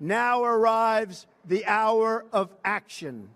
Now arrives the hour of action.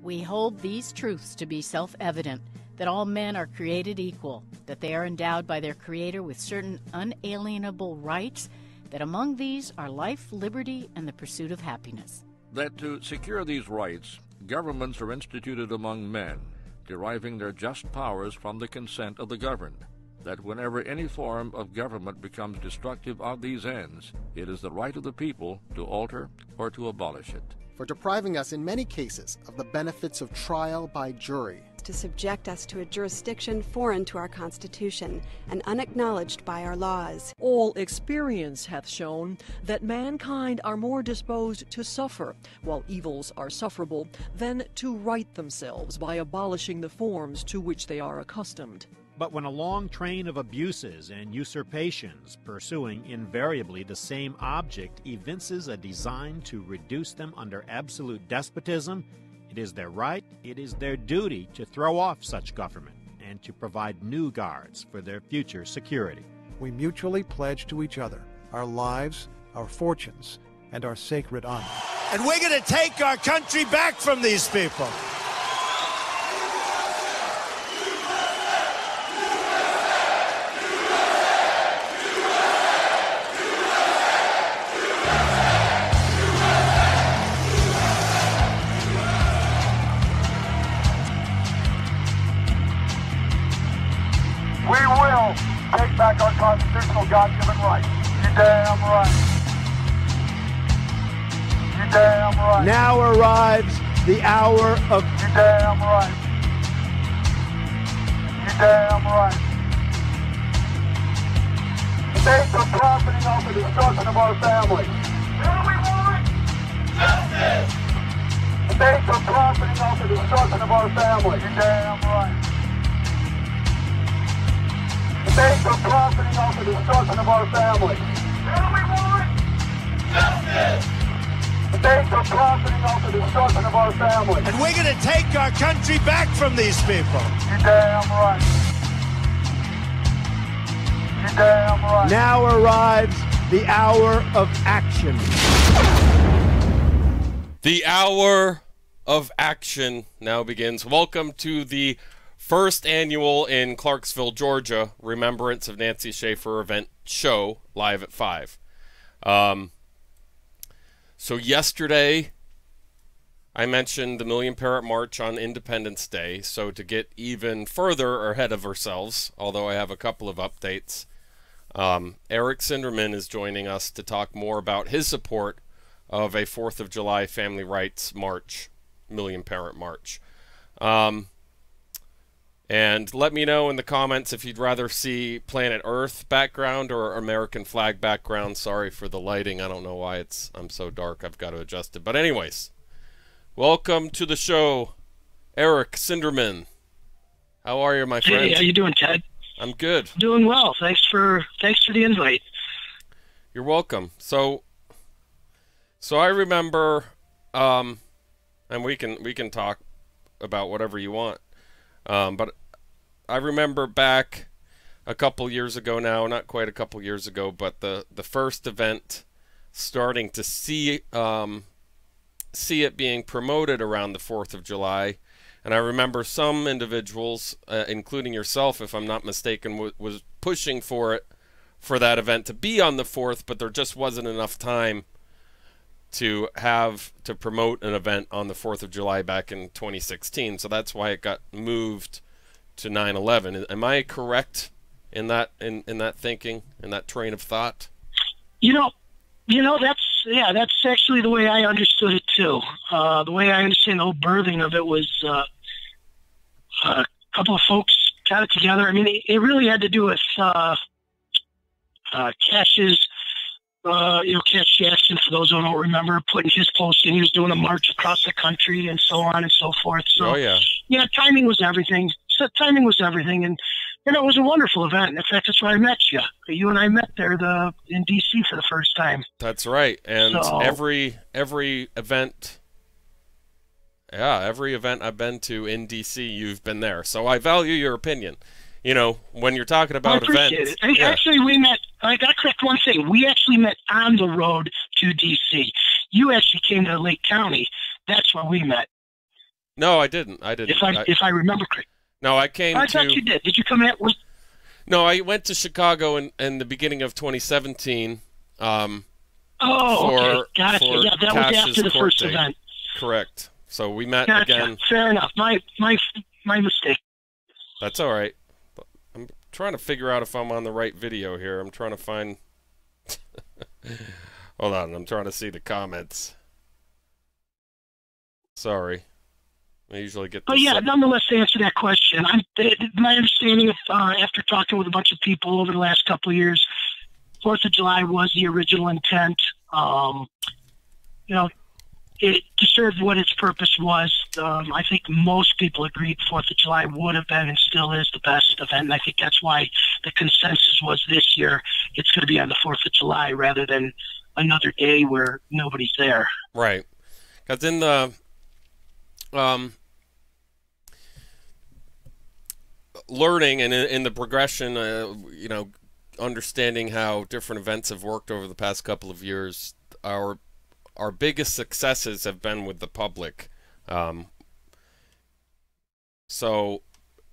We hold these truths to be self-evident, that all men are created equal, that they are endowed by their Creator with certain unalienable rights, that among these are life, liberty, and the pursuit of happiness. That to secure these rights, governments are instituted among men, deriving their just powers from the consent of the governed. That whenever any form of government becomes destructive of these ends, it is the right of the people to alter or to abolish it. For depriving us in many cases of the benefits of trial by jury. To subject us to a jurisdiction foreign to our Constitution and unacknowledged by our laws. All experience hath shown that mankind are more disposed to suffer, while evils are sufferable, than to right themselves by abolishing the forms to which they are accustomed. But when a long train of abuses and usurpations, pursuing invariably the same object, evinces a design to reduce them under absolute despotism, it is their right, it is their duty to throw off such government and to provide new guards for their future security. We mutually pledge to each other our lives, our fortunes, and our sacred honor. And we're going to take our country back from these people. We will take back our constitutional God-given rights. You damn right. You damn right. Now arrives the hour of... You damn right. You damn right. States are profiting off the destruction of our families. What do we want? Justice! States are profiting off the destruction of our families. You damn right. States are profiting off the destruction of our families. What do we want? Justice! States are profiting off the destruction of our families. And we're going to take our country back from these people. You damn right. You damn right. Now arrives the hour of action. The hour of action now begins. Welcome to the first annual in Clarkesville, Georgia, Remembrance of Nancy Scheafer event show, live at 5. So yesterday, I mentioned the Million Parrot March on Independence Day. So to get even further ahead of ourselves, although I have a couple of updates, Eric Sindermann is joining us to talk more about his support of a 4th of July Family Rights March, Million Parrot March. And let me know in the comments if you'd rather see Planet Earth background or American flag background. Sorry for the lighting. I don't know why I'm so dark. I've got to adjust it. But anyways, welcome to the show, Eric Sindermann. How are you, my friend? Hey, how you doing, Ted? I'm good. Doing well. Thanks for the invite. You're welcome. So I remember, and we can talk about whatever you want. But I remember back a couple years ago now, not quite a couple years ago, but the first event starting to see it being promoted around the 4th of July. And I remember some individuals, including yourself, if I'm not mistaken, was pushing for that event to be on the 4th, but there just wasn't enough time to promote an event on the 4th of July back in 2016. So that's why it got moved to 9/11. Am I correct in that thinking, in that train of thought? You know that's actually the way I understood it too. The way I understand the whole birthing of it was a couple of folks got it together. I mean, it really had to do with Cash's. Cash Jackson, for those who don't remember, putting his post in. He was doing a march across the country and so on and so forth. So, timing was everything. And it was a wonderful event. In fact, that's where I met you. You and I met there in D.C. for the first time. That's right. And so, every event I've been to in D.C., you've been there. So I value your opinion. You know, when you're talking about events. Actually, we met. I got to correct one thing. We actually met on the road to D.C. You actually came to Lake County. That's where we met. No, I didn't. If I remember correctly. No, I came I thought you did. Did you come at? No, I went to Chicago in the beginning of 2017. Okay. Gotcha. Yeah, that was after the first event. Correct. So we met again. Fair enough. My mistake. That's all right. I'm trying to figure out if I'm on the right video here. I'm trying to find... Hold on, I'm trying to see the comments. Sorry. I usually get... But yeah, nonetheless, to answer that question, my understanding of, after talking with a bunch of people over the last couple of years, 4th of July was the original intent. It served what its purpose was. I think most people agreed 4th of July would have been and still is the best event. And I think that's why the consensus was this year it's going to be on the 4th of July rather than another day where nobody's there. Right. Because in the learning and in the progression, understanding how different events have worked over the past couple of years, our biggest successes have been with the public. So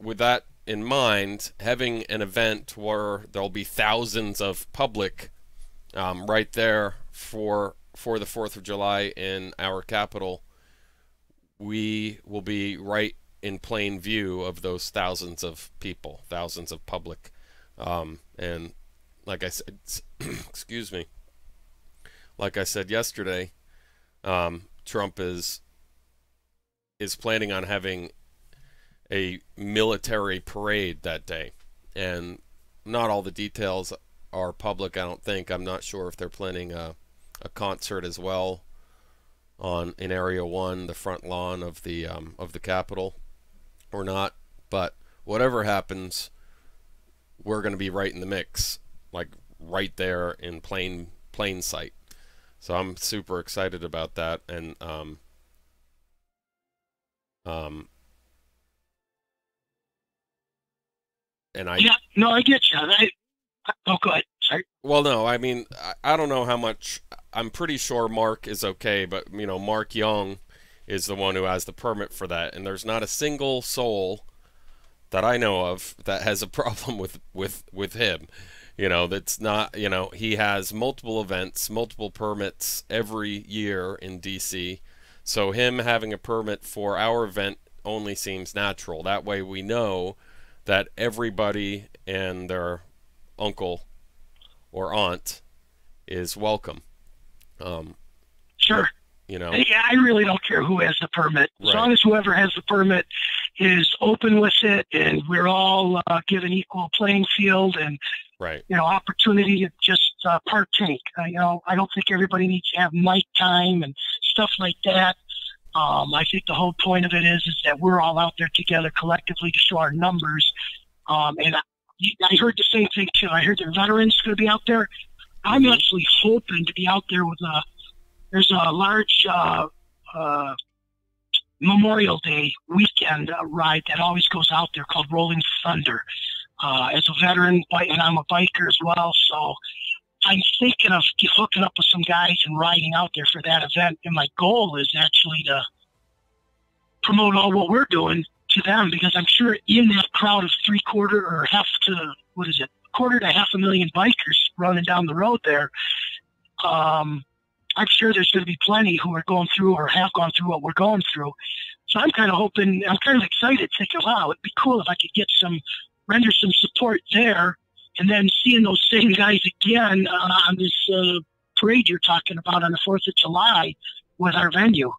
with that in mind, having an event where there'll be thousands of public right there for the 4th of July in our capital, we will be right in plain view of those thousands of people, thousands of public. And like I said, excuse me, like I said yesterday, Trump is planning on having a military parade that day, and not all the details are public. I don't think. I'm not sure if they're planning a concert as well in Area 1, the front lawn of the Capitol, or not. But whatever happens, we're going to be right in the mix, like right there in plain sight. So I'm super excited about that, and I get you. Oh, go ahead. Sorry. Well, no, I mean, I don't know how much. I'm pretty sure Mark is okay, but Mark Young is the one who has the permit for that, and there's not a single soul that I know of that has a problem with him. That's not, he has multiple events, multiple permits every year in DC. So him having a permit for our event only seems natural. That way we know that everybody and their uncle or aunt is welcome. Sure. Yeah, I really don't care who has the permit. As long as whoever has the permit is open with it and we're all given equal playing field and opportunity to just partake. I don't think everybody needs to have mic time and stuff like that. I think the whole point of it is that we're all out there together collectively to show our numbers. And I heard the same thing too. I heard the veterans going to be out there. I'm actually hoping to be out there with there's a large Memorial Day weekend ride that always goes out there called Rolling Thunder. As a veteran, and I'm a biker as well, so I'm thinking of hooking up with some guys and riding out there for that event. And my goal is actually to promote all what we're doing to them, because I'm sure in that crowd of quarter to half a million bikers running down the road there, I'm sure there's going to be plenty who are going through or have gone through what we're going through. So I'm kind of excited, thinking, wow, it'd be cool if I could render some support there, and then seeing those same guys again on this parade you're talking about on the 4th of July with our venue.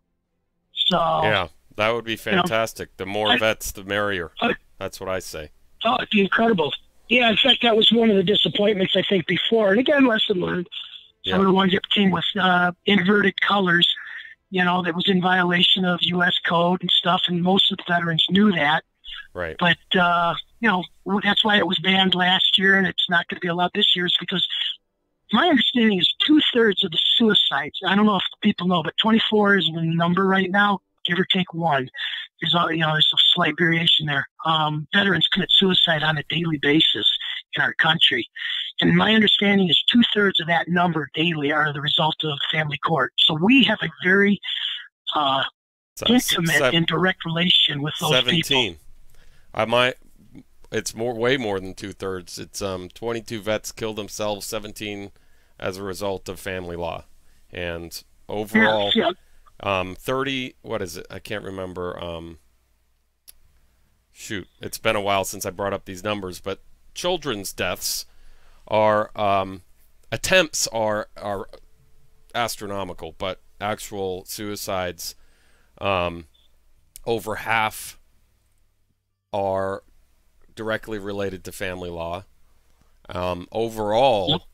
So yeah, that would be fantastic. The more vets, the merrier. That's what I say. Oh, it'd be incredible. Yeah, in fact, that was one of the disappointments, I think, before. And again, lesson learned. Some of the ones that came with inverted colors, that was in violation of U.S. code and stuff, and most of the veterans knew that. Right. But, that's why it was banned last year, and it's not going to be allowed this year, is because my understanding is 2/3 of the suicides. I don't know if people know, but 24 is the number right now, give or take one. There's a slight variation there. Veterans commit suicide on a daily basis, in our country. And my understanding is 2/3 of that number daily are the result of family court. So we have a very intimate and direct relation with those 17. people. It's way more than 2/3. It's 22 vets killed themselves, 17 as a result of family law, and overall, 30. What is it? I can't remember. Shoot, it's been a while since I brought up these numbers, but children's deaths are attempts are astronomical, but actual suicides, over half are directly related to family law. Overall,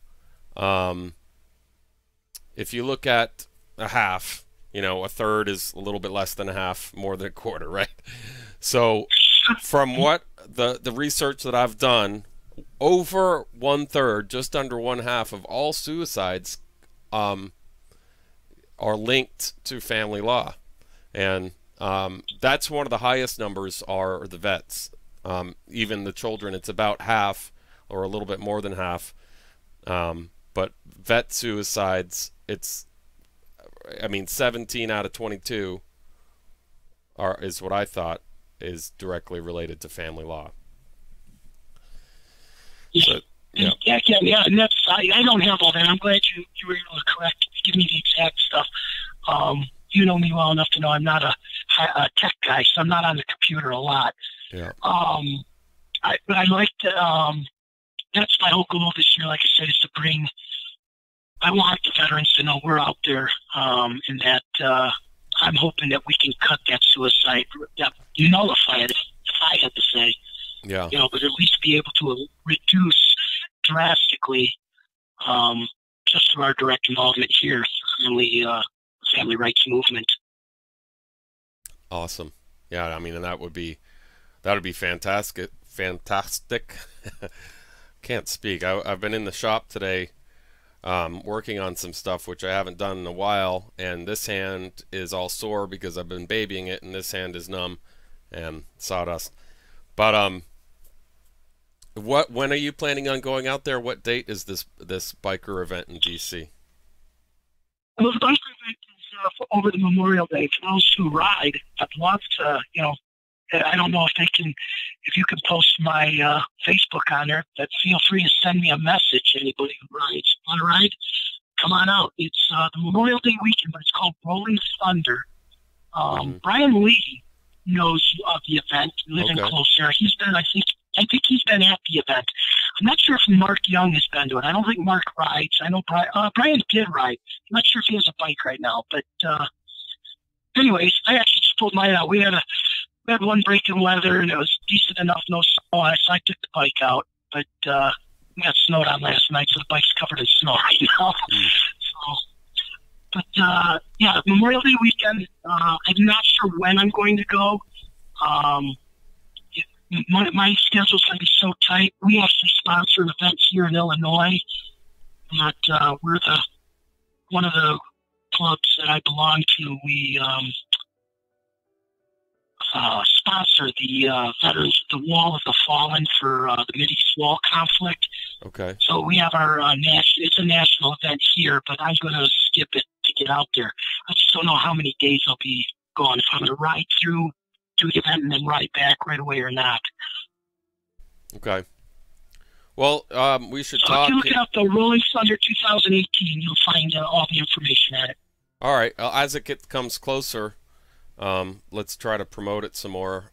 if you look at a half, a third is a little bit less than a half, more than a quarter, right? So from what the research that I've done, over 1/3, just under 1/2 of all suicides are linked to family law. And that's one of the highest numbers are the vets. Even the children, it's about half or a little bit more than half. But vet suicides, 17 out of 22 is what I thought is directly related to family law. Yeah, but, yeah. And that's I don't have all that. I'm glad you were able to give me the exact stuff. You know me well enough to know I'm not a tech guy, so I'm not on the computer a lot. Yeah. I like to. That's my whole goal this year. Like I said, is to bring. I want the veterans to know we're out there, and that I'm hoping that we can cut that suicide, nullify it, if I had to say. Yeah. But at least be able to reduce drastically, just through our direct involvement here, family rights movement. Awesome. Yeah, and that would be fantastic. Can't speak. I've been in the shop today, working on some stuff which I haven't done in a while, and this hand is all sore because I've been babying it, and this hand is numb and sawdust. But when are you planning on going out there? What date is this biker event in DC? Well, the biker event is over the Memorial Day. For those who ride, I'd love to, I don't know if you can post my Facebook on there, but feel free to send me a message, anybody who rides. Want to ride? Come on out. It's the Memorial Day weekend, but it's called Rolling Thunder. Brian Lee knows of the event, living close there. He's been, I think he's been at the event. I'm not sure if Mark Young has been to it. I don't think Mark rides. I know Brian did ride. I'm not sure if he has a bike right now, but anyways, I actually just pulled mine out. We had one break in weather, and it was decent enough, no snow on it, so I took the bike out. But we got snowed on last night, so the bike's covered in snow right now. Yeah, Memorial Day weekend. I'm not sure when I'm going to go. My schedule's going to be so tight. We actually sponsor an event here in Illinois. That we're one of the clubs that I belong to. We sponsor the veterans, the Wall of the Fallen for the Mideast Wall conflict. Okay. So we have our it's a national event here, but I'm going to skip it to get out there. I just don't know how many days I'll be gone. If I'm going to ride through, do the event, and then ride back right away or not. Okay. Well, we should talk. If you look up the Rolling Thunder 2018, you'll find all the information at it. All right. As it comes closer, let's try to promote it some more.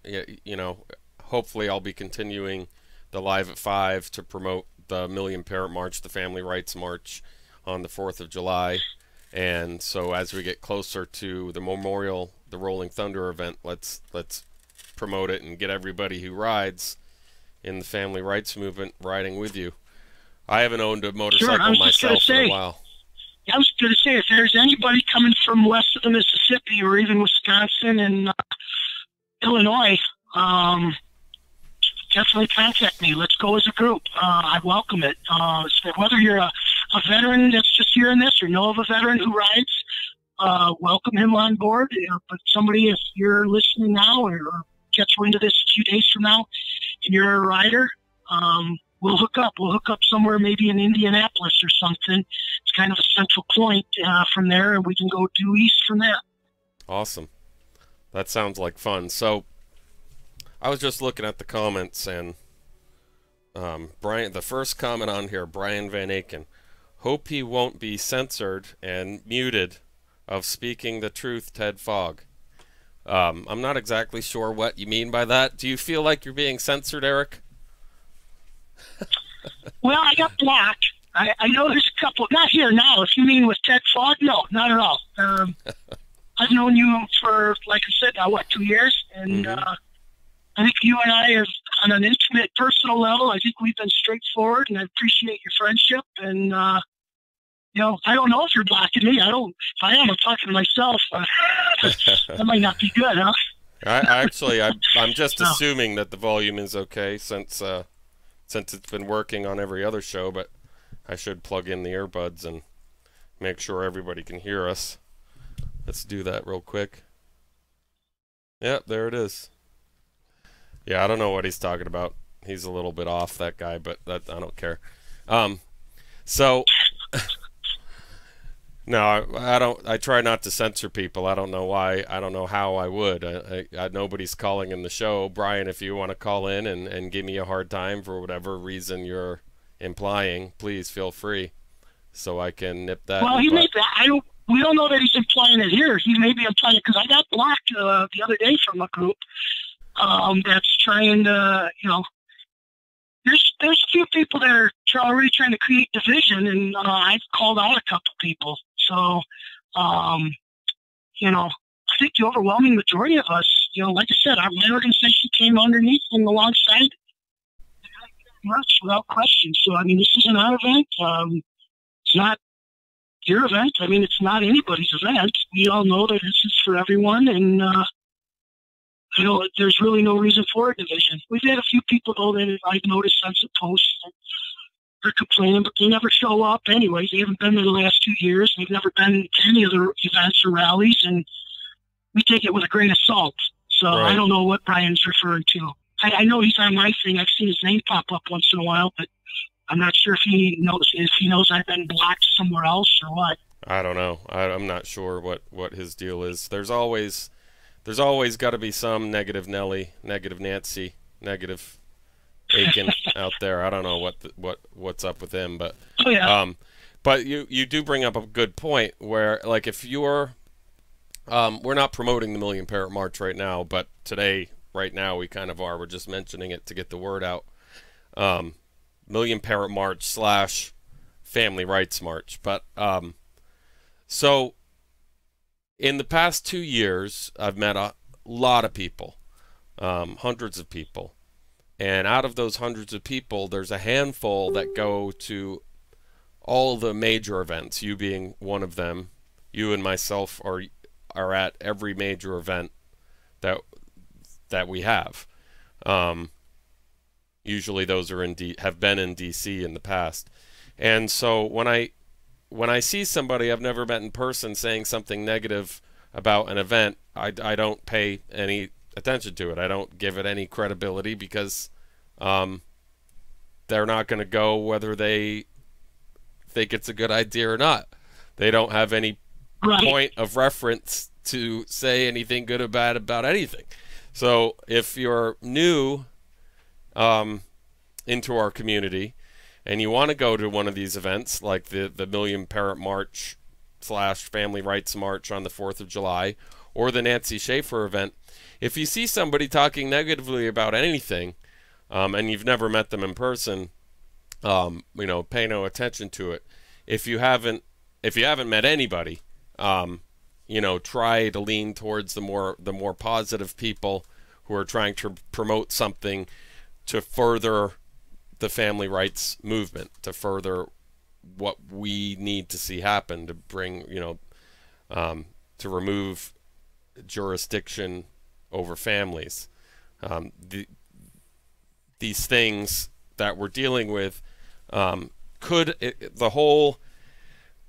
Hopefully I'll be continuing the Live at 5 to promote the Million Parent March, the Family Rights March on the 4th of July. And so as we get closer to the Memorial, the Rolling Thunder event, let's promote it and get everybody who rides in the family rights movement riding with you. I haven't owned a motorcycle myself in a while. I was going to say, if there's anybody coming from west of the Mississippi or even Wisconsin and Illinois, definitely contact me. Let's go as a group. I welcome it. So whether you're a veteran that's just hearing this or know of a veteran who rides, welcome him on board. But somebody, if you're listening now or gets wind of this a few days from now and you're a rider, we'll hook up. We'll hook up somewhere, maybe in Indianapolis or something. It's kind of a central point from there, and we can go due east from that. Awesome. That sounds like fun. So I was just looking at the comments, and Brian, the first comment on here, Brian Van Aken, hope he won't be censored and muted of speaking the truth, Ted Fogg. I'm not exactly sure what you mean by that. Do you feel like you're being censored, Eric? Well, I got blocked. I know there's a couple, not here now. If you mean with Ted Fogg, no, not at all. I've known you for, like I said, now, 2 years? And I think you and I have, on an intimate, personal level, I think we've been straightforward, and I appreciate your friendship. And, you know, I don't know if you're blocking me. If I am, I'm talking to myself. That might not be good, huh? I'm just assuming that the volume is okay since it's been working on every other show, but I should plug in the earbuds and make sure everybody can hear us. Let's do that real quick. Yep, there it is. Yeah, I don't know what he's talking about. He's a little bit off, that guy, but I don't care. So no, I don't. I try not to censor people. I don't know why. I don't know how I would. Nobody's calling in the show. Brian, if you want to call in and give me a hard time for whatever reason you're implying, please feel free, so I can nip that. Well, he made that. We don't know that he's implying it here. He may be implying it because I got blocked the other day from a group that's trying to, you know, there's a few people that are already trying to create division, and I've called out a couple people. So, you know, I think the overwhelming majority of us, you know, like I said, my organization came underneath and alongside much without question. So, I mean, this isn't our event. It's not your event. I mean, it's not anybody's event. We all know that this is for everyone, and you know, there's really no reason for a division. We've had a few people, though, that I've noticed since the post, they're complaining, but they never show up anyways. They haven't been there the last 2 years. They've never been to any other events or rallies, and we take it with a grain of salt. So right. I don't know what Brian's referring to. I know he's on my thing. I've seen his name pop up once in a while, but I'm not sure if he knows I've been blocked somewhere else or what. I don't know. I'm not sure what his deal is. There's always got to be some negative Nelly, negative Nancy, negative Aiken out there. I don't know what's up with him, but oh, yeah. But you do bring up a good point where, like, if you're we're not promoting the Million Parrot March right now, but right now we kind of are. We're just mentioning it to get the word out. Million Parrot March / Family Rights March. But so in the past 2 years, I've met a lot of people, hundreds of people. And out of those hundreds of people, there's a handful that go to all the major events, you being one of them. You and myself are at every major event that we have. Usually those are have been in DC in the past. And so when I see somebody I've never met in person saying something negative about an event, I don't pay any attention to it. I don't give it any credibility because they're not going to go whether they think it's a good idea or not. They don't have any point of reference to say anything good or bad about anything. So if you're new into our community and you want to go to one of these events like the Million Parrot March / Family Rights March on the 4th of July or the Nancy Scheafer event, if you see somebody talking negatively about anything and you've never met them in person, you know, pay no attention to it. If you haven't met anybody, you know, try to lean towards the more positive people who are trying to promote something to further the family rights movement, to further what we need to see happen, to bring, you know, to remove jurisdiction over families. These things that we're dealing with, the whole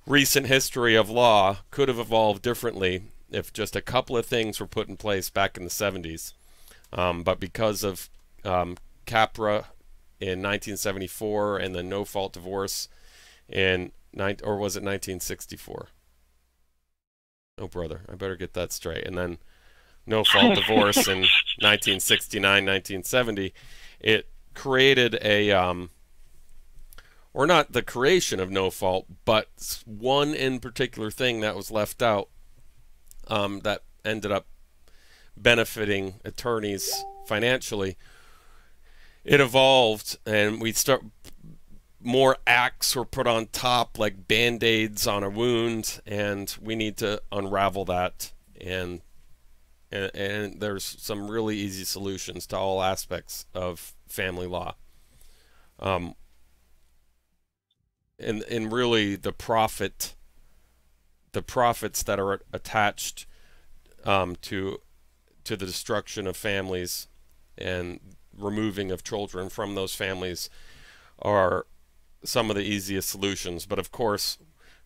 recent history of law could have evolved differently if just a couple of things were put in place back in the 70s. But because of CAPRA in 1974, and then no-fault divorce in or was it 1964? Oh, brother, I better get that straight. And then no-fault divorce in 1969, 1970. It created a, or not the creation of no-fault, but one in particular thing that was left out that ended up benefiting attorneys financially. It evolved, and more acts were put on top, like band-aids on a wound, and we need to unravel that. And there's some really easy solutions to all aspects of family law. And really the profits that are attached to the destruction of families and removing of children from those families are some of the easiest solutions. But of course,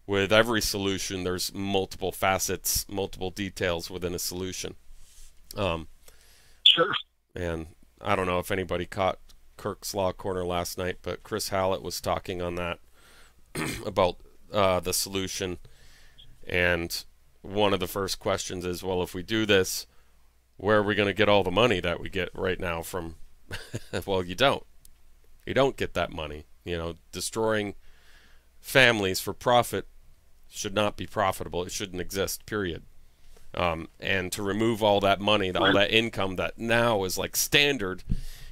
with every solution, there's multiple facets, multiple details within a solution. Sure. And I don't know if anybody caught Kirk's Law Corner last night, but Chris Hallett was talking on that about the solution. And one of the first questions is, well, if we do this, where are we going to get all the money that we get right now from? Well, you don't. You don't get that money. You know, destroying families for profit should not be profitable. It shouldn't exist, period. And to remove all that money, all that income that now is like standard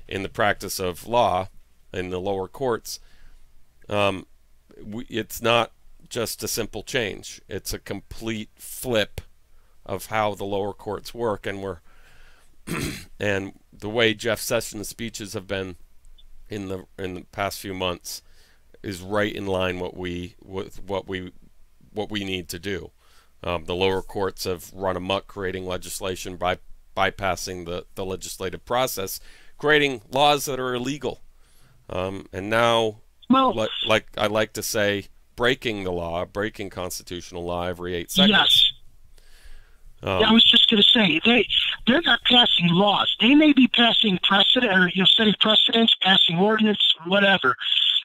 in the practice of law in the lower courts, it's not just a simple change. It's a complete flip of how the lower courts work, and and the way Jeff Sessions' speeches have been in the past few months is right in line with what we need to do. The lower courts have run amok creating legislation by bypassing the legislative process, creating laws that are illegal, and now, like I like to say, breaking the law, breaking constitutional law every 8 seconds. Yes. I was just going to say, they're not passing laws. They may be passing precedent, or setting precedents, passing ordinance, whatever,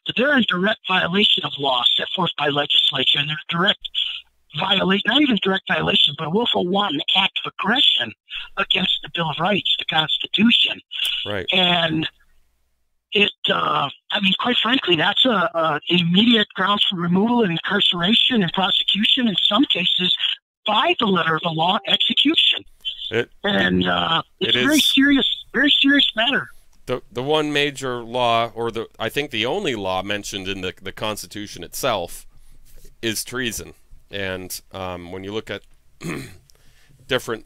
but they're in direct violation of law set forth by legislature, and they're direct violation, not even direct violation, but willful wanton act of aggression against the Bill of Rights, the Constitution. Right. And quite frankly, that's an immediate grounds for removal and incarceration and prosecution, in some cases, by the letter of the law, execution. It's a very serious matter. The one major law, or I think the only law mentioned in the Constitution itself, is treason. And when you look at different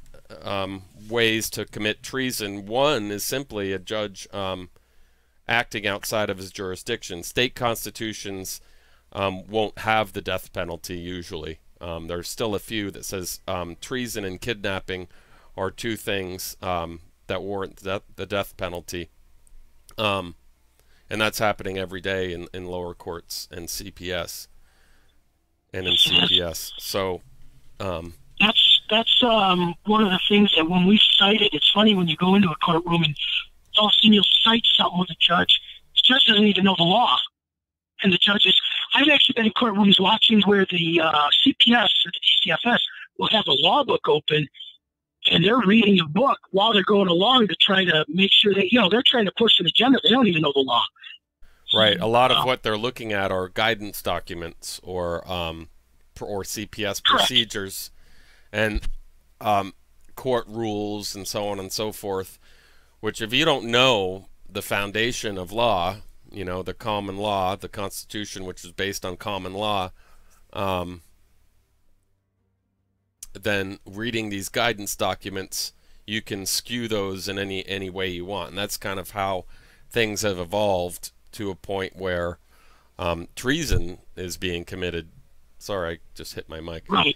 ways to commit treason, one is simply a judge acting outside of his jurisdiction. State constitutions won't have the death penalty usually. There's still a few that says treason and kidnapping are two things that warrant the death penalty. And that's happening every day in lower courts and CPS. And in CPS. So that's one of the things that when we cited, it's funny when you go into a courtroom and all of a sudden you'll cite something with a judge. The judge doesn't even know the law. And the judges, I've actually been in courtrooms watching where the CPS or the DCFS will have a law book open, and they're reading a book while they're going along to try to make sure that, they're trying to push an agenda. They don't even know the law. Right. A lot of what they're looking at are guidance documents or CPS procedures and court rules and so on and so forth, which if you don't know the foundation of law, the common law, the Constitution, which is based on common law, then reading these guidance documents, you can skew those in any way you want. And that's kind of how things have evolved to a point where treason is being committed. Sorry, I just hit my mic. Right.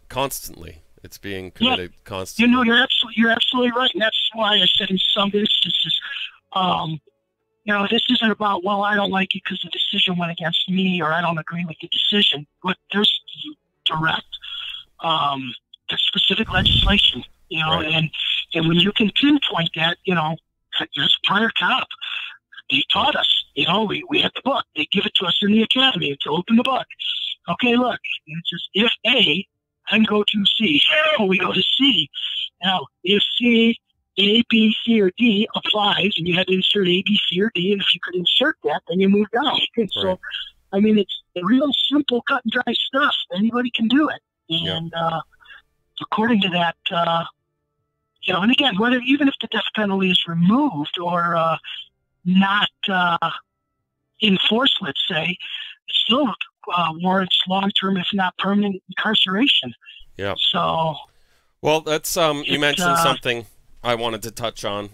Constantly. It's being committed constantly. You're absolutely right. And that's why I said in some instances, this isn't about, well, I don't like it because the decision went against me, or I don't agree with the decision. But there's direct, there's specific legislation, right. and when you can pinpoint that, there's a prior cop they taught us. You know, we had the book. They give it to us in the academy to open the book. Okay, look, it's just if A, then go to C. We go to C. Now, if C, A, B, C, or D applies, and you had to insert A, B, C, or D, and if you could insert that, then you moved on. And so, I mean, it's real simple, cut and dry stuff. Anybody can do it. And according to that, you know, and again, whether even if the death penalty is removed or not enforced, let's say, it still warrants long-term, if not permanent, incarceration. Yeah. So, well, that's you mentioned something I wanted to touch on.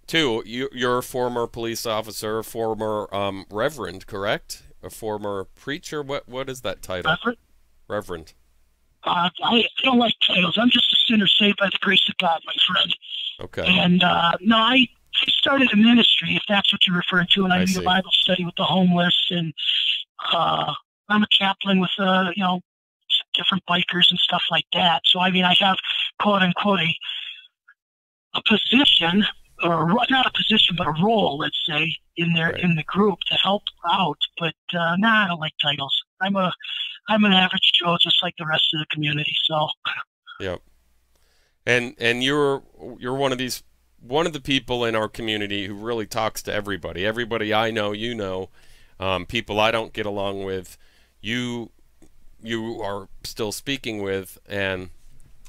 Too, you're a former police officer, a former reverend, correct? A former preacher. What is that title? Reverend. I don't like titles. I'm just a sinner saved by the grace of God, my friend. Okay. And no, I started a ministry, if that's what you're referring to, and I do a Bible study with the homeless, and I'm a chaplain with you know, different bikers and stuff like that. So I mean, I have quote unquote a position, or not a position, but a role, let's say, in there in the group to help out. But I don't like titles. I'm an average Joe, just like the rest of the community. So. Yep. And you're one of the people in our community who really talks to everybody. Everybody I know, you know, people I don't get along with, you are still speaking with, and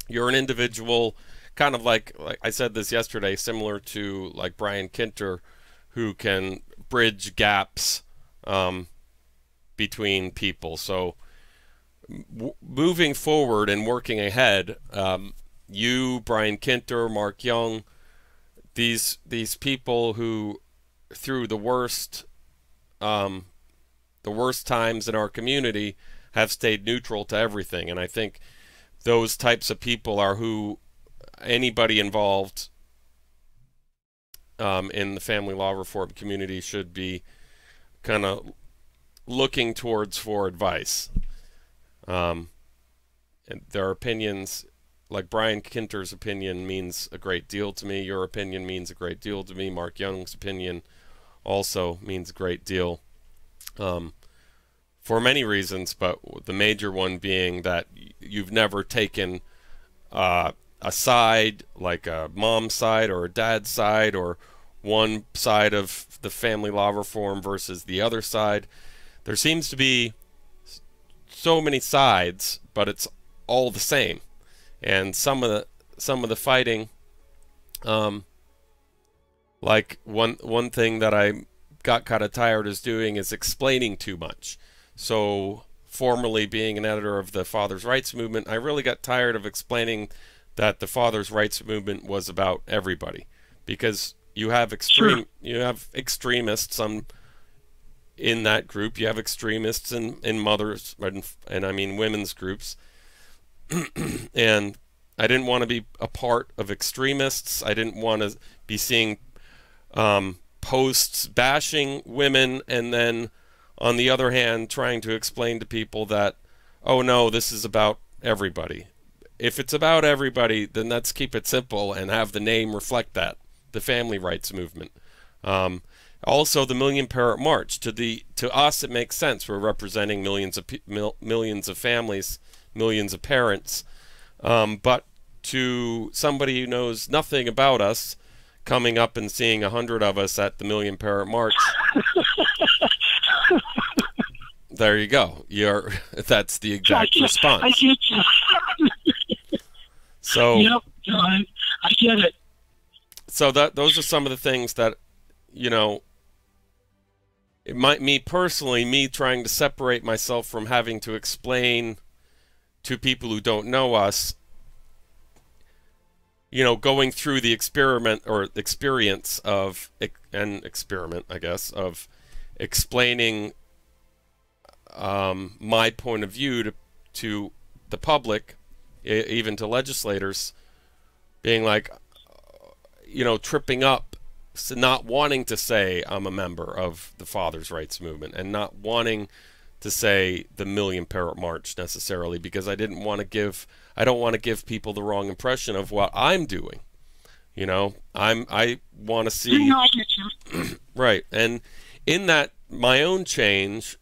you're an individual, kind of like I said this yesterday, similar to like Brian Kinter, who can bridge gaps between people. So moving forward and working ahead, you, Brian Kinter, Mark Young, these people who, through the worst times in our community, have stayed neutral to everything. And I think those types of people are who anybody involved in the family law reform community should be kind of looking towards for advice. And their opinions, like Brian Kinter's opinion means a great deal to me. Your opinion means a great deal to me. Mark Young's opinion also means a great deal. For many reasons, but the major one being that you've never taken a side, like a mom's side or a dad's side, or one side of the family law reform versus the other side. There seems to be so many sides, but it's all the same. And some of the fighting, like one thing that I got kind of tired of doing is explaining too much. So, formerly being an editor of the Fathers' Rights Movement, I really got tired of explaining that the Fathers' Rights Movement was about everybody, because you have extremists in that group. You have extremists in mothers and I mean women's groups, and I didn't want to be a part of extremists. I didn't want to be seeing posts bashing women, and then on the other hand trying to explain to people that, oh no, this is about everybody. If it's about everybody, then let's keep it simple and have the name reflect that, the family rights movement. Also, the Million Parent March. To us, it makes sense. We're representing millions of families, millions of parents. But to somebody who knows nothing about us, coming up and seeing 100 of us at the Million Parent March, there you go. That's the exact response. I get you. So, yep, I get it. So those are some of the things that, you know, it might, me personally, me trying to separate myself from having to explain to people who don't know us, you know, going through the experience of explaining my point of view to the public, even to legislators, being like, you know, tripping up, not wanting to say I'm a member of the Fathers' Rights Movement, and not wanting to say the Million Parent March necessarily, because I don't want to give people the wrong impression of what I'm doing. You know, I want to see. No, I get you. Right, and in that my own change,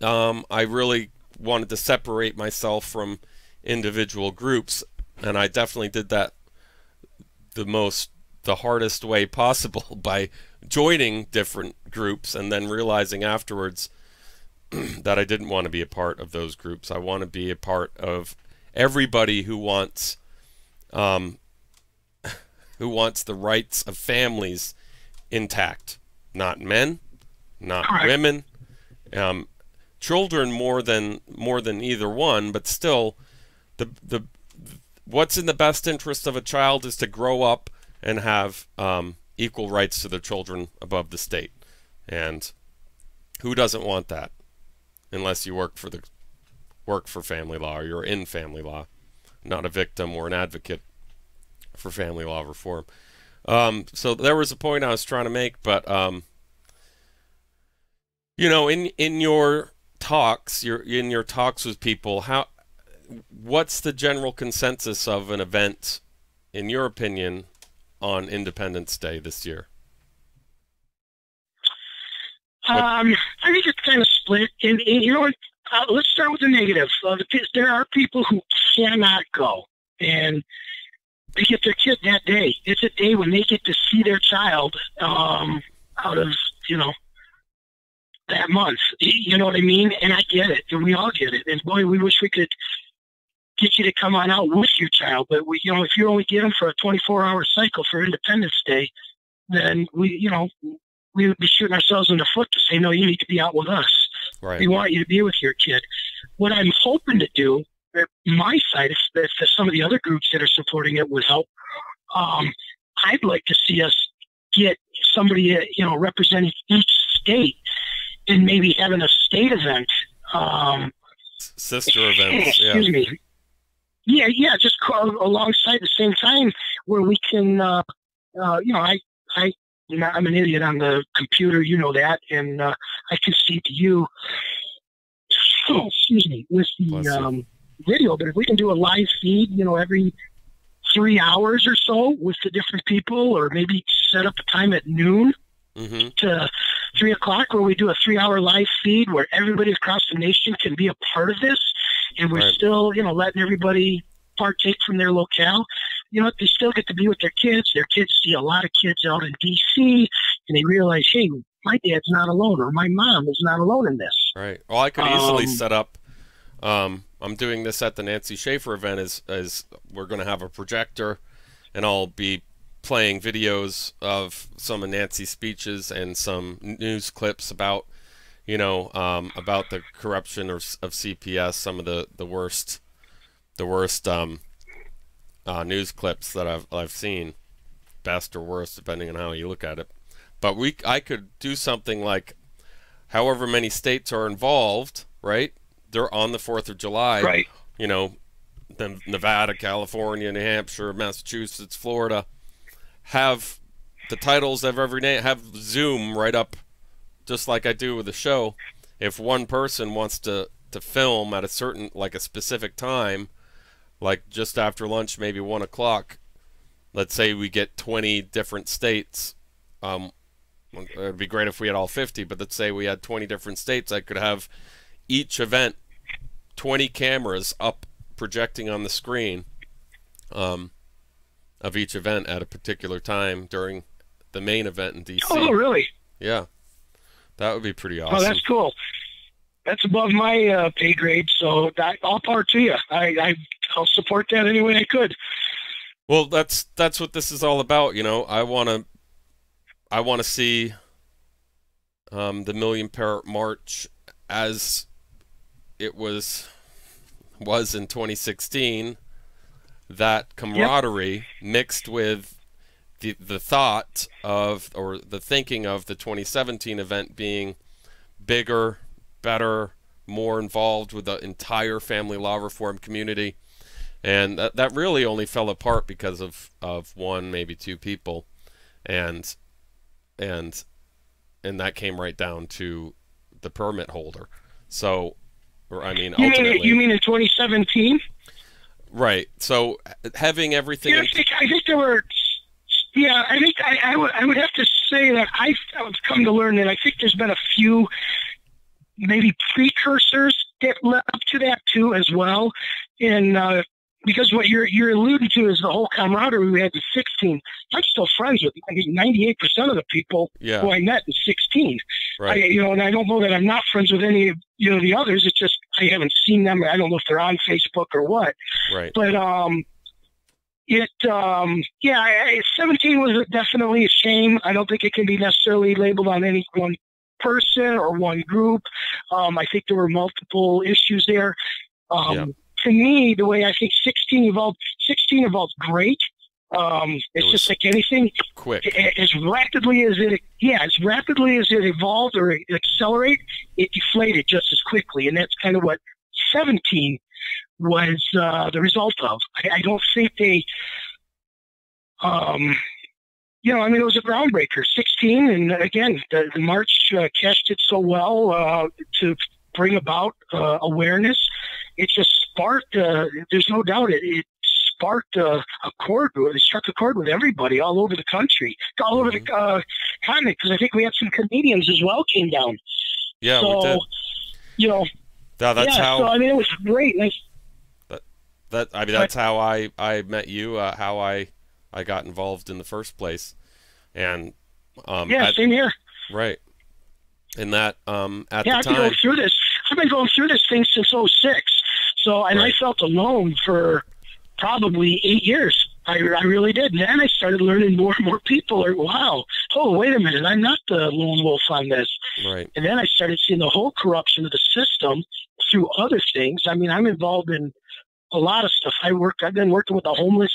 I really wanted to separate myself from individual groups, and I definitely did that the hardest way possible by joining different groups and then realizing afterwards that I didn't want to be a part of those groups. I want to be a part of everybody who wants the rights of families intact, not men, not women, children more than either one, but still the what's in the best interest of a child is to grow up and have equal rights to their children above the state. And who doesn't want that? Unless you work for family law, or you're in family law, not a victim or an advocate for family law reform. So there was a point I was trying to make, but you know, in your talks, with people, what's the general consensus of an event, in your opinion, on Independence Day this year? I think it's kind of split. And you know, let's start with the negative. There are people who cannot go, and they get their kid that day. It's a day when they get to see their child out of, you know, that month. You know what I mean? And I get it, and we all get it. And boy, we wish we could get you to come on out with your child. But you know, if you only get them for a 24-hour cycle for Independence Day, then we would be shooting ourselves in the foot to say, no, you need to be out with us. Right. We want you to be with your kid. What I'm hoping to do, my side, if some of the other groups that are supporting it would help, I'd like to see us get somebody, you know, representing each state and maybe having a state event. Sister events, yeah. Excuse me. Yeah, just alongside the same time where we can, you know, I'm an idiot on the computer, you know that, and I can see to you, excuse me, with the video, but if we can do a live feed, you know, every 3 hours or so with the different people, or maybe set up a time at noon to 3 o'clock where we do a 3-hour live feed where everybody across the nation can be a part of this, and we're still, you know, letting everybody partake from their locale. You know, they still get to be with their kids. Their kids see a lot of kids out in D.C., and they realize, hey, my dad's not alone, or my mom is not alone in this. Right. Well, I could easily set up. I'm doing this at the Nancy Scheafer event. As we're going to have a projector, and I'll be playing videos of some of Nancy's speeches and some news clips about, you know, about the corruption of CPS. Some of the worst news clips that I've seen, best or worst depending on how you look at it. But I could do something like, however many states are involved, right? They're on the 4th of July, right? You know, then Nevada, California, New Hampshire, Massachusetts, Florida, have the titles of every name, have Zoom right up, just like I do with the show. If one person wants to film at a certain, like a specific time, like just after lunch, maybe 1 o'clock, let's say we get 20 different states. It'd be great if we had all 50, but let's say we had 20 different states. I could have each event 20 cameras up projecting on the screen of each event at a particular time during the main event in DC. Oh, really? Yeah, that would be pretty awesome. Oh, that's cool. That's above my pay grade, so all power to you. I'll support that any way I could. Well, that's what this is all about, you know. I want to see the Million Parrot March as it was in 2016. That camaraderie mixed with the thought of, or the thinking of, the 2017 event being bigger, better, more involved with the entire family law reform community. And that really only fell apart because of one, maybe two people, and that came right down to the permit holder. So, I mean, ultimately, you mean in 2017? Right. So having everything. Yeah, I think there were Yeah, I think I would have to say that I've come to learn that I think there's been a few maybe precursors that led up to that too as well. And because what you're alluding to is the whole camaraderie we had in 16. I'm still friends with, I think, 98% of the people who I met in 16. Right. And I don't know that I'm not friends with any of the others. It's just I haven't seen them. I don't know if they're on Facebook or what. Right. But 17 was definitely a shame. I don't think it can be necessarily labeled on any one person or one group. I think there were multiple issues there. To me, the way I think 16 evolved great. It's just like anything, quick. As rapidly as it evolved or it accelerated, it deflated just as quickly, and that's kind of what 17 was the result of. I don't think they, it was a groundbreaker. 16, and again, the march cashed it so well to bring about awareness. It just sparked. There's no doubt it sparked a chord. It struck a chord with everybody all over the country, all over the continent. Because I think we had some comedians as well came down. Yeah, we did. That's how. So I mean, it was great. That's how I met you. How I got involved in the first place, and same here. Right. And that at the time, I've been going through this thing since 06. So, and I felt alone for probably 8 years. I really did. And then I started learning more and more people are, wow, oh, wait a minute, I'm not the lone wolf on this. Right. And then I started seeing the whole corruption of the system through other things. I mean, I'm involved in a lot of stuff. I've been working with the homeless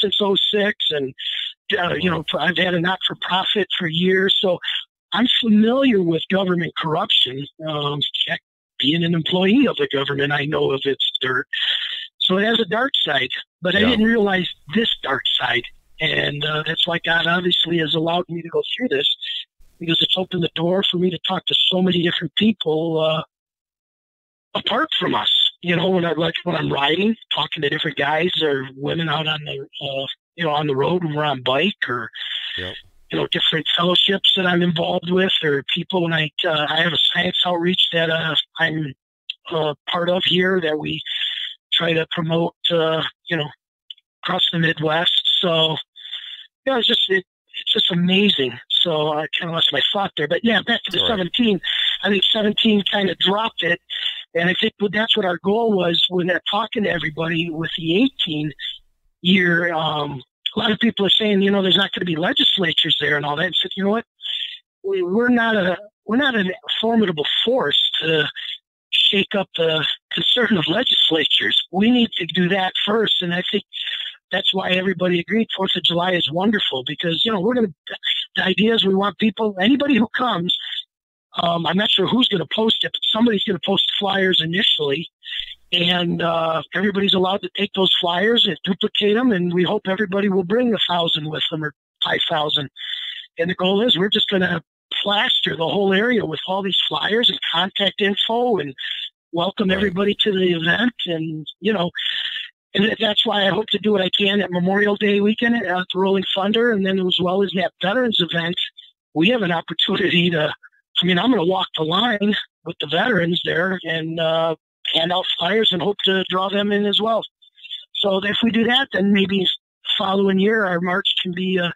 since 06, and, I've had a not-for-profit for years. So I'm familiar with government corruption. Being an employee of the government, I know of its dirt. So it has a dark side, but I didn't realize this dark side. And that's why God obviously has allowed me to go through this, because it's opened the door for me to talk to so many different people apart from us. When I'm riding, talking to different guys or women out on the, on the road when we're on bike, or, different fellowships that I'm involved with, or people when I have a science outreach that I'm part of here that we try to promote, across the Midwest. So, it's just amazing. So I kind of lost my thought there. But back to the 17. I think 17 kind of dropped it. And I think that's what our goal was when they're talking to everybody with the 18 year. A lot of people are saying, there's not going to be legislatures there and all that. And said, you know what? We're not a formidable force to shake up the conservative legislatures. We need to do that first. And I think that's why everybody agreed 4th of July is wonderful, because, the idea is we want people, anybody who comes, I'm not sure who's going to post it, but somebody's going to post flyers initially. And everybody's allowed to take those flyers and duplicate them, and we hope everybody will bring 1,000 with them or 5,000. And the goal is we're just going to plaster the whole area with all these flyers and contact info and welcome everybody to the event. And, and that's why I hope to do what I can at Memorial Day weekend at the Rolling Thunder, and then as well as that Veterans event. We have an opportunity to, I'm going to walk the line with the veterans there and hand out flyers and hope to draw them in as well. So if we do that, then maybe following year our march can be a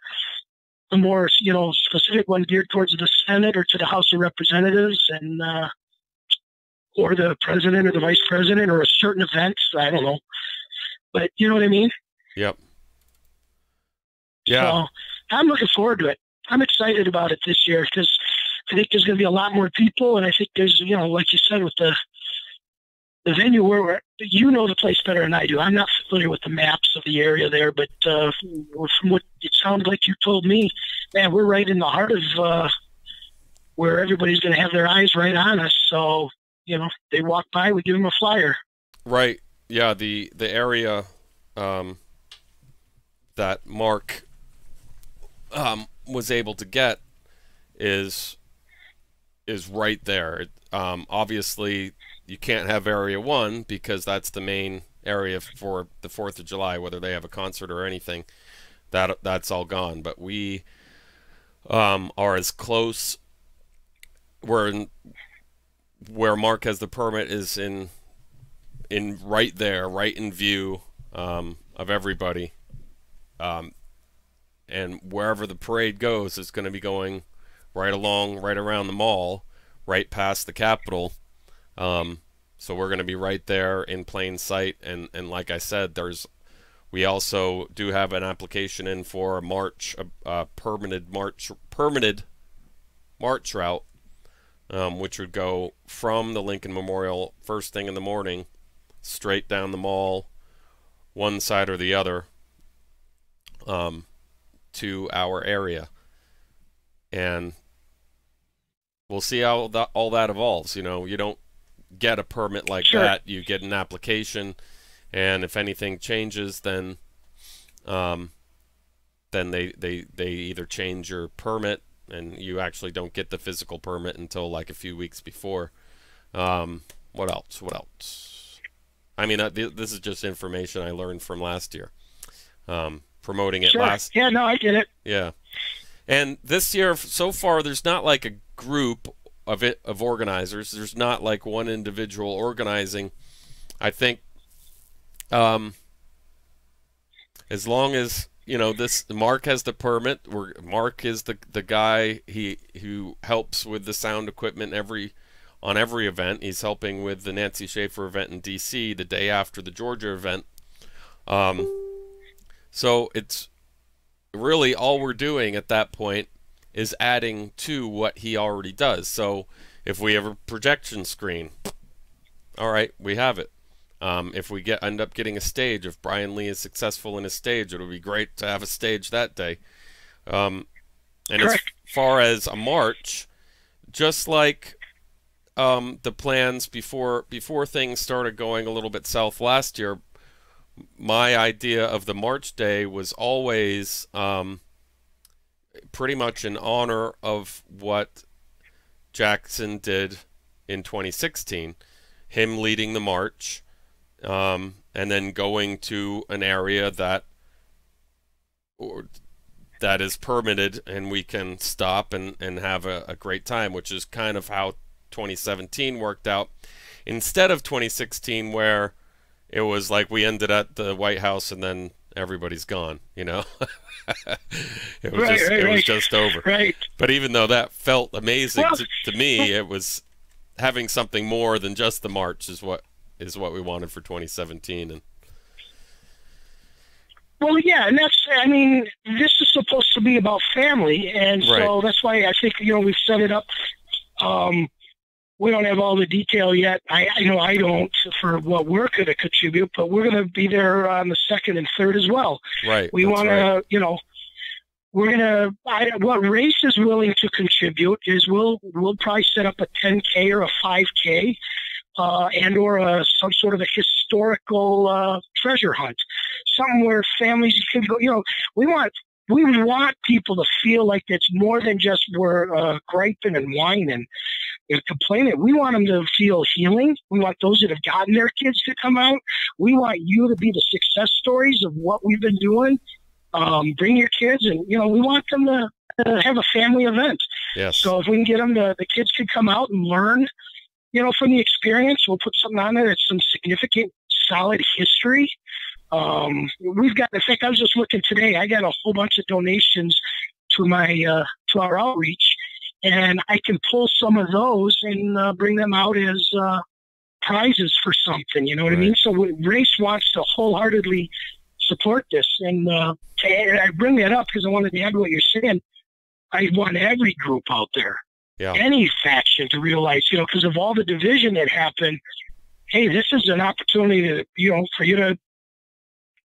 more specific one geared towards the Senate or to the House of Representatives, and or the president or the vice president or a certain event. I don't know, but you know what I mean. Yep. Yeah. So I'm looking forward to it. I'm excited about it this year because I think there's going to be a lot more people, and I think there's like you said with the venue where the place better than I do. I'm not familiar with the maps of the area there, but from what it sounded like you told me, man, we're right in the heart of where everybody's going to have their eyes right on us. So, they walk by, we give them a flyer. Right. Yeah. The area that Mark was able to get is right there. Obviously, you can't have Area 1 because that's the main area for the 4th of July, whether they have a concert or anything. that's all gone. But we are as close. Where Mark has the permit is in right there, right in view of everybody. And wherever the parade goes, it's going to be going right around the mall, right past the Capitol. So we're going to be right there in plain sight. And like I said, we also do have an application in for a march, permitted march route, which would go from the Lincoln Memorial first thing in the morning, straight down the mall, one side or the other, to our area. And we'll see how all that evolves. You know, you don't get a permit like that. You get an application, and if anything changes, then they either change your permit, and you actually don't get the physical permit until like a few weeks before. What else? I mean, this is just information I learned from last year. Promoting it last. Yeah, no, I get it. Yeah, and this year so far, there's not like a group of organizers. There's not like one individual organizing. I think, as long as Mark has the permit. Mark is the guy who helps with the sound equipment on every event. He's helping with the Nancy Scheafer event in D.C. the day after the Georgia event. So it's really all we're doing at that point is adding to what he already does. So if we have a projection screen, all right, we have it. If we end up getting a stage, if Brian Lee is successful in his stage, it'll be great to have a stage that day. And as far as a march, just like the plans before things started going a little bit south last year, my idea of the March Day was always pretty much in honor of what Jackson did in 2016, him leading the march, and then going to an area that is permitted and we can stop and have a great time, which is kind of how 2017 worked out, instead of 2016 where it was like we ended at the White House and then everybody's gone, you know. It was just over. Right. But even though that felt amazing to me, it was having something more than just the march is what we wanted for 2017. And well, yeah, and I mean, this is supposed to be about family, and so that's why I think we've set it up. We don't have all the detail yet. I don't for what we're going to contribute, but we're going to be there on the 2nd and 3rd as well. Right. We want to, we're going to. What Race is willing to contribute is we'll probably set up a 10K or a 5K, and or some sort of a historical treasure hunt, something where families can go. We want people to feel like it's more than just we're griping and whining and complaining. We want them to feel healing. We want those that have gotten their kids to come out. We want you to be the success stories of what we've been doing. Bring your kids, and we want them to have a family event. Yes. So if we can get them the kids can come out and learn, from the experience. We'll put something on there that's some significant, solid history. We've got, in fact, I was just looking today, I got a whole bunch of donations to our outreach, and I can pull some of those and bring them out as prizes for something, you know what I mean? So Race wants to wholeheartedly support this, and I bring that up because I wanted to add what you're saying. I want every group out there, any faction, to realize, because of all the division that happened, hey, this is an opportunity to, for you to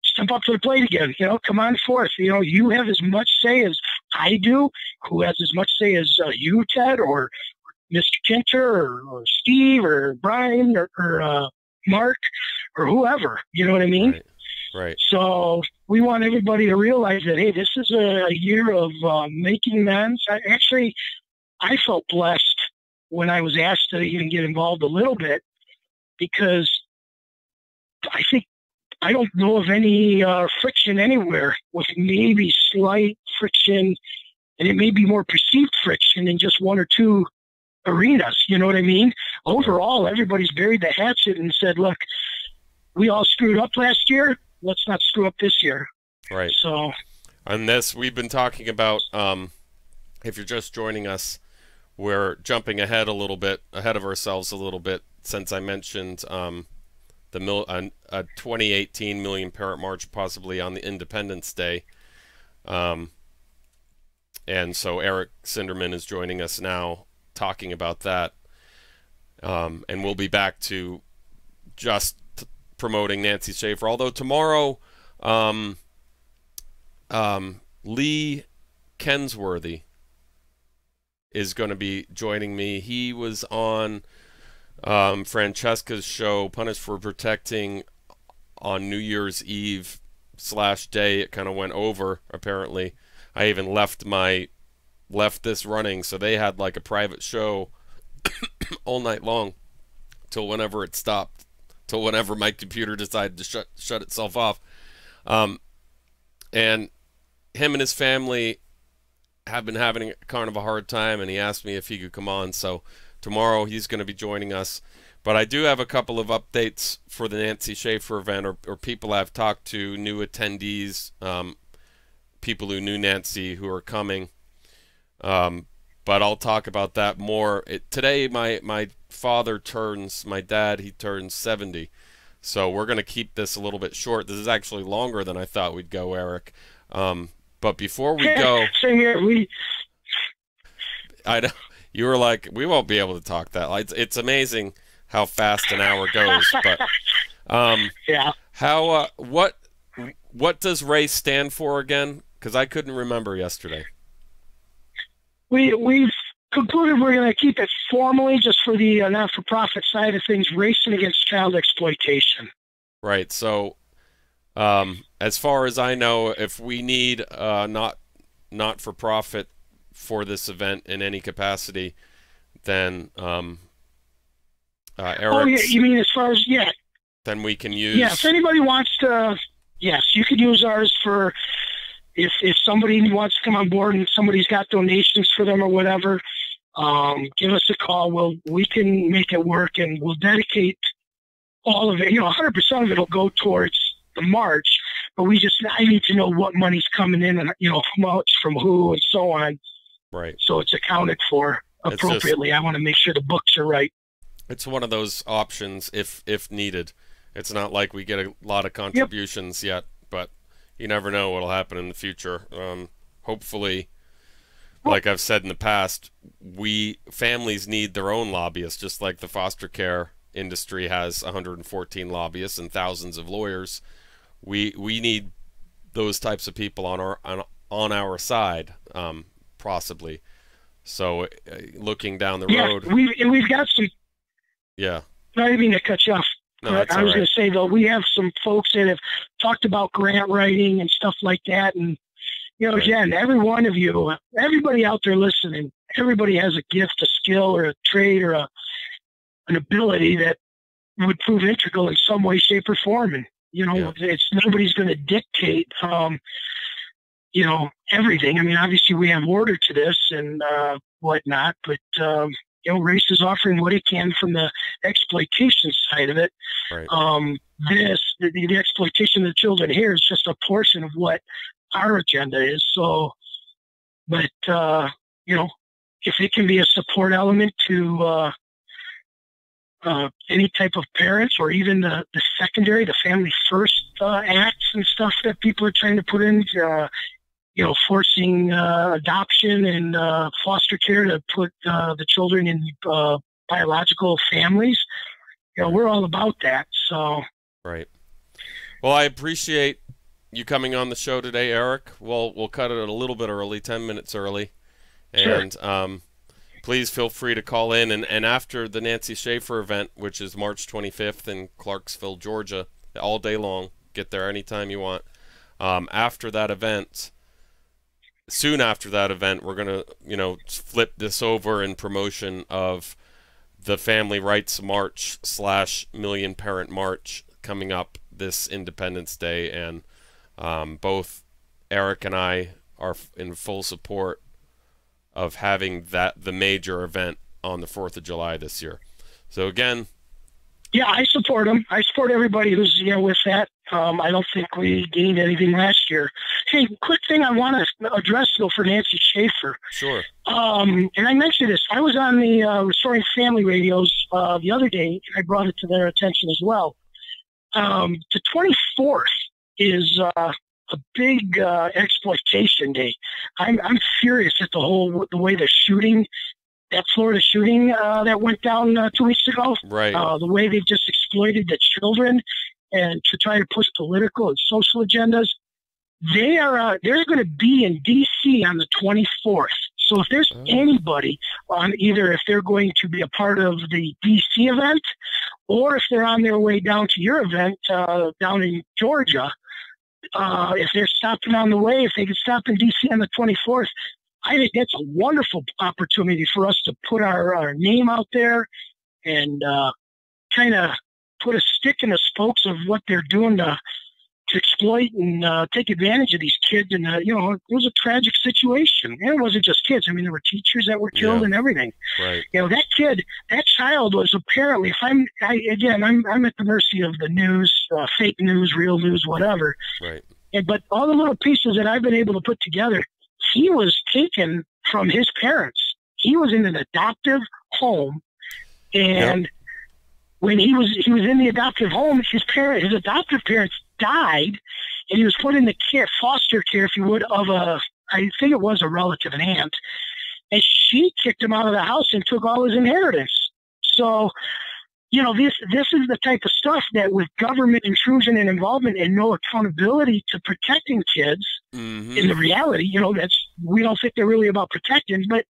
step up to the plate again. Come on forth. You have as much say as I do. Who has as much say as you, Ted, or Mr. Kinter, or Steve, or Brian, or Mark, or whoever. You know what I mean? Right. So we want everybody to realize that, hey, this is a year of making amends. I felt blessed when I was asked to even get involved a little bit, because I think I don't know of any friction anywhere, with maybe slight friction, and it may be more perceived friction in just one or two arenas. You know what I mean? Overall, everybody's buried the hatchet and said, look, we all screwed up last year. Let's not screw up this year. Right. So on this, we've been talking about, if you're just joining us, we're jumping ahead of ourselves a little bit, since I mentioned a 2018 Million Parent March possibly on the Independence Day. And so Eric Sindermann is joining us now talking about that. And we'll be back to just promoting Nancy Scheafer. Although tomorrow, Lee Kensworthy is going to be joining me. He was on Francesca's show, Punished for Protecting, on New Year's Eve / day. It kind of went over, apparently. I even left this running, so they had like a private show all night long till whenever it stopped, till whenever my computer decided to shut itself off. And him and his family have been having kind of a hard time, and he asked me if he could come on. So tomorrow he's going to be joining us. But I do have a couple of updates for the Nancy Scheafer event, or people I've talked to, new attendees, people who knew Nancy who are coming. But I'll talk about that more. Today my dad, he turns 70. So we're going to keep this a little bit short. This is actually longer than I thought we'd go, Eric. But before we go... Same here. You were like, we won't be able to talk that. It's amazing how fast an hour goes. But yeah. How what does RACE stand for again? Because I couldn't remember yesterday. We've concluded we're going to keep it formally just for the not-for-profit side of things, Racing Against Child Exploitation. Right. So, as far as I know, if we need not-for-profit for this event in any capacity, then Eric. Oh, yeah, you mean as far as Then we can use. Yeah, if anybody wants to, yes, you could use ours for. If somebody wants to come on board and somebody's got donations for them or whatever, give us a call. We can make it work, and we'll dedicate all of it. 100% of it will go towards the march, but I need to know what money's coming in and how much from who and so on. Right. So it's accounted for appropriately. I want to make sure the books are right. It's one of those options if needed. It's not like we get a lot of contributions yet, but you never know what'll happen in the future. Hopefully, like I've said in the past, families need their own lobbyists, just like the foster care industry has 114 lobbyists and thousands of lawyers. We need those types of people on our side, possibly. So, looking down the road, we've got some. Yeah. Not even to cut you off. No, I was going to say, though, we have some folks that have talked about grant writing and stuff like that. And, again, every one of you, everybody out there listening, everybody has a gift, a skill, or a trait, or an ability that would prove integral in some way, shape, or form. And, it's nobody's going to dictate, everything. I mean, obviously, we have order to this and whatnot, but RACE is offering what it can from the exploitation side of it. Right. The exploitation of the children here is just a portion of what our agenda is. So, but, if it can be a support element to any type of parents, or even the secondary, the family first acts and stuff that people are trying to put in, forcing adoption and foster care to put the children in biological families. We're all about that. So. Right. Well, I appreciate you coming on the show today, Eric. We'll cut it a little bit early, 10 minutes early. And sure. Please feel free to call in. And after the Nancy Scheafer event, which is March 25th in Clarkesville, Georgia, all day long, get there anytime you want. After that event... Soon after that event, we're going to, flip this over in promotion of the Family Rights March / Million Parent March coming up this Independence Day, and both Eric and I are in full support of having the major event on the 4th of July this year. So again, yeah, I support them. I support everybody who's with that. I don't think we gained anything last year. Hey, quick thing I want to address though for Nancy Scheafer. Sure. And I mentioned this. I was on the Restoring Family radios the other day. I brought it to their attention as well. The 24th is a big exploitation day. I'm furious at the way the shooting, that Florida shooting that went down 2 weeks ago. Right. The way they've just exploited the children and to try to push political and social agendas. They're going to be in D.C. on the 24th. So if there's anybody on either if they're going to be a part of the D.C. event or if they're on their way down to your event down in Georgia, if they're stopping on the way, if they can stop in D.C. on the 24th, I think that's a wonderful opportunity for us to put our name out there and kind of put a stick in the spokes of what they're doing to exploit and take advantage of these kids. And, it was a tragic situation. And it wasn't just kids. I mean, there were teachers that were killed and everything. Right. That child was apparently, I'm at the mercy of the news, fake news, real news, whatever. Right. But all the little pieces that I've been able to put together, he was taken from his parents. He was in an adoptive home, and when he was in the adoptive home, his adoptive parents died, and he was put in the foster care, if you would, of I think it was a relative, an aunt, and she kicked him out of the house and took all his inheritance. So, this is the type of stuff that with government intrusion and involvement and no accountability to protecting kids, in the reality, we don't think they're really about protecting, but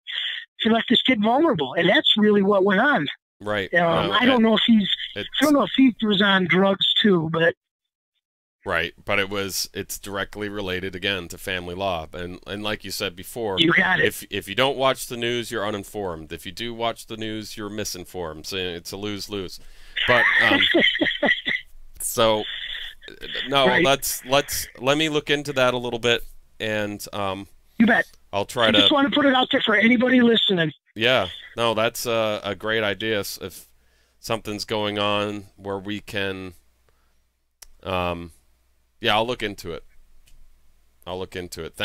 he left this kid vulnerable, and that's really what went on. Right. I don't know if he was on drugs too, but. Right, but it's directly related again to family law, and like you said before, you got it. If you don't watch the news, you're uninformed. If you do watch the news, you're misinformed. So it's a lose-lose. But so no, right. let me look into that a little bit, and you bet. I'll try I just want to put it out there for anybody listening. Yeah, no, that's a great idea. If something's going on where we can. Yeah, I'll look into it. Thank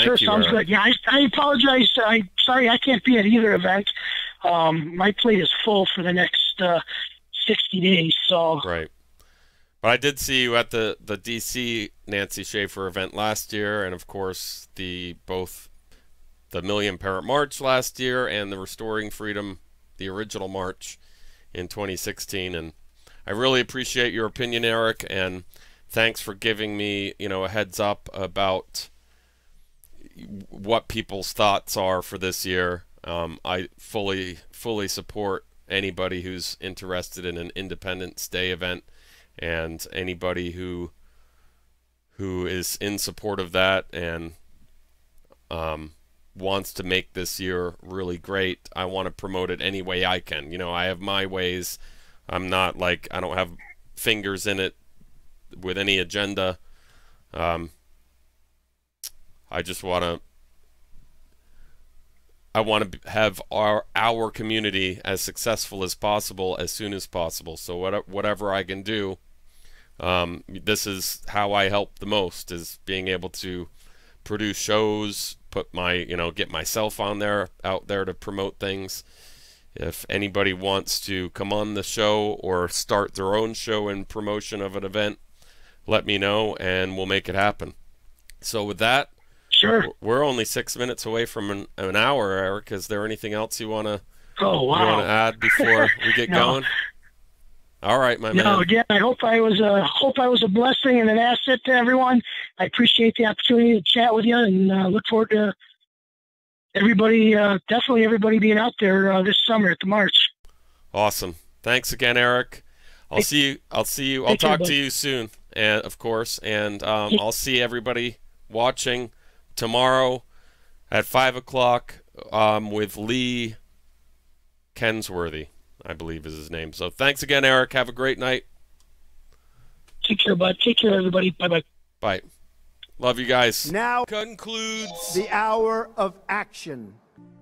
you. Sure, sounds good. Yeah, I apologize. I'm sorry I can't be at either event. My plate is full for the next 60 days. So right. But I did see you at the D.C. Nancy Scheafer event last year, and of course both the Million Parent March last year and the Restoring Freedom, the original march in 2016. And I really appreciate your opinion, Eric, and thanks for giving me, a heads up about what people's thoughts are for this year. I fully support anybody who's interested in an Independence Day event, and anybody who is in support of that and wants to make this year really great. I want to promote it any way I can. I have my ways. I'm not like, I don't have fingers in it with any agenda. I just want to have our community as successful as possible as soon as possible. So whatever I can do, this is how I help the most, is being able to produce shows, put my get myself out there to promote things. If anybody wants to come on the show or start their own show in promotion of an event, let me know and we'll make it happen. So with that, sure, we're only 6 minutes away from an hour. Eric, is there anything else you want to add before we get going? All right, my man. No, again, I hope I was a blessing and an asset to everyone. I appreciate the opportunity to chat with you, and look forward to definitely everybody being out there this summer at the march. Awesome. Thanks again, Eric. I'll see you. I'll talk to you soon, and of course, and I'll see everybody watching tomorrow at 5 o'clock with Lee Kensworthy, I believe is his name. So thanks again, Eric. Have a great night. Take care, bud. Take care, everybody. Bye-bye. Bye. Love you guys. Now concludes the hour of action.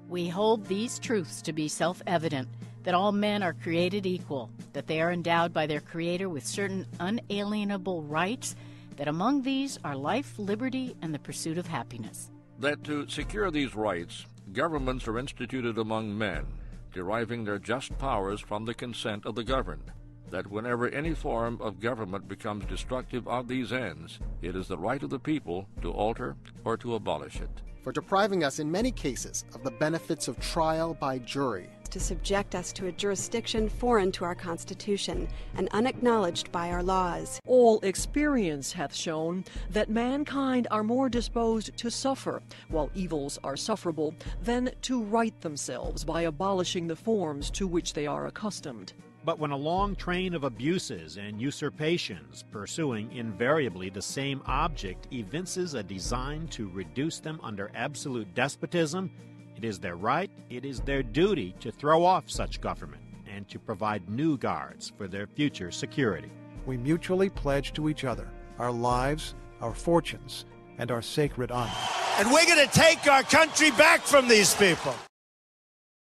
We hold these truths to be self-evident, that all men are created equal, that they are endowed by their Creator with certain unalienable rights, that among these are life, liberty, and the pursuit of happiness. That to secure these rights, governments are instituted among men, deriving their just powers from the consent of the governed. That whenever any form of government becomes destructive of these ends, it is the right of the people to alter or to abolish it. For depriving us in many cases of the benefits of trial by jury. To subject us to a jurisdiction foreign to our Constitution and unacknowledged by our laws. All experience hath shown that mankind are more disposed to suffer, while evils are sufferable, than to right themselves by abolishing the forms to which they are accustomed. But when a long train of abuses and usurpations, pursuing invariably the same object, evinces a design to reduce them under absolute despotism, it is their right, it is their duty to throw off such government and to provide new guards for their future security. We mutually pledge to each other our lives, our fortunes, and our sacred honor. And we're going to take our country back from these people.